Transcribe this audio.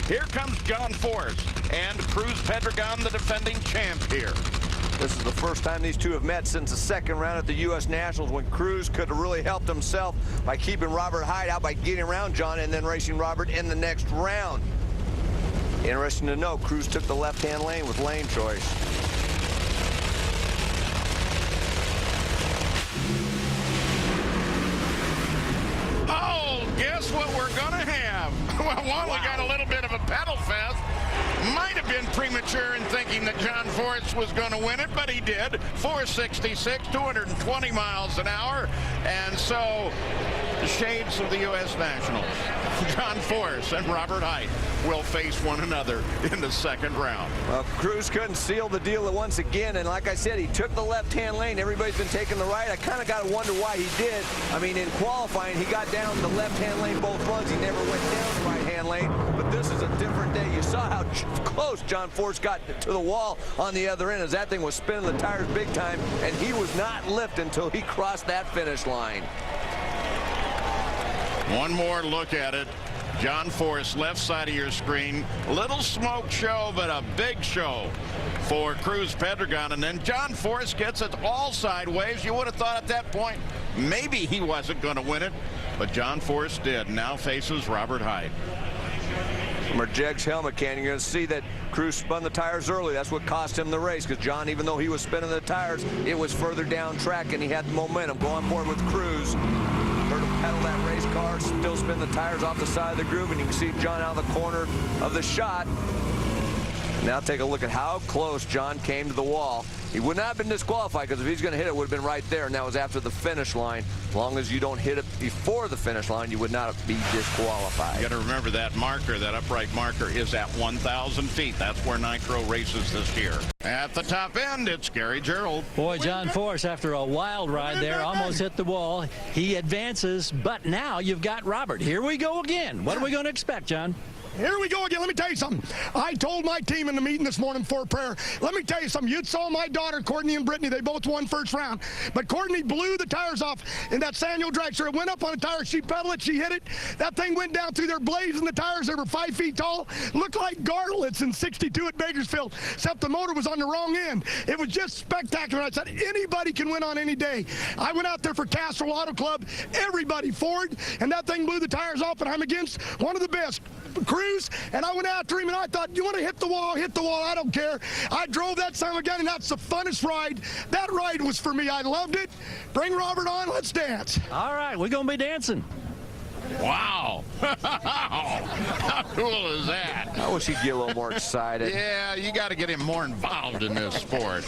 Here comes John Force and Cruz Pedregon, the defending champ here. This is the first time these two have met since the second round at the U.S. Nationals, when Cruz could have really helped himself by keeping Robert Hyde out by getting around John and then racing Robert in the next round. Interesting to note, Cruz took the left-hand lane with lane choice. Oh, guess what we're going to have? Well, we got a little bit of a pedal fest. Might have been premature in thinking that John Force was going to win it, but he did. 466, 220 miles an hour. And so, the shades of the U.S. Nationals, John Force and Robert Hyde, will face one another in the second round. Well, Cruz couldn't seal the deal once again, and like I said, he took the left-hand lane. Everybody's been taking the right. I kind of got to wonder why he did. I mean, in qualifying, he got down the left-hand lane both runs. He never went down the right-hand lane, but this is a different day. You saw how close John Force got to the wall on the other end as that thing was spinning the tires big time, and he was not lifted until he crossed that finish line. One more look at it. John Force, left side of your screen. Little smoke show, but a big show for Cruz Pedregon. And then John Force gets it all sideways. You would have thought at that point maybe he wasn't going to win it, but John Force did. Now faces Robert Hyde. From our Jegs helmet cam, you're going to see that Cruz spun the tires early. That's what cost him the race, because John, even though he was spinning the tires, it was further down track, and he had the momentum. Go on board with Cruz. Heard him pedal that race car, still spin the tires off the side of the groove, and you can see John out of the corner of the shot. Now take a look at how close John came to the wall. He would not have been disqualified, because if he's going to hit it, it would have been right there, and that was after the finish line. As long as you don't hit it before the finish line, you would not be disqualified. You got to remember that marker, that upright marker, is at 1,000 feet. That's where Nitro races this year. At the top end, it's Gary Gerald. Boy, John Force, after a wild ride there, almost hit the wall. He advances, but now you've got Robert. Here we go again. What are we going to expect, John? Here we go again. Let me tell you something. I told my team in the meeting this morning before prayer, let me tell you something. You saw my daughter, Courtney and Brittany. They both won first round. But Courtney blew the tires off in that Sanyo dragster. It went up on a tire. She pedaled it. She hit it. That thing went down through their blades in the tires. They were 5 feet tall. Looked like garlets in 62 at Bakersfield, except the motor was on the wrong end. It was just spectacular. I said, anybody can win on any day. I went out there for Castro Auto Club. Everybody Ford, and that thing blew the tires off, and I'm against one of the best, Cruz, and I went after him, and I thought, you want to hit the wall, I don't care. I drove that son of a gun, and that's the funnest ride. That ride was for me. I loved it. Bring Robert on. Let's dance. All right, we're going to be dancing. Wow. How cool is that? I wish he'd get a little more excited. Yeah, you got to get him more involved in this sport.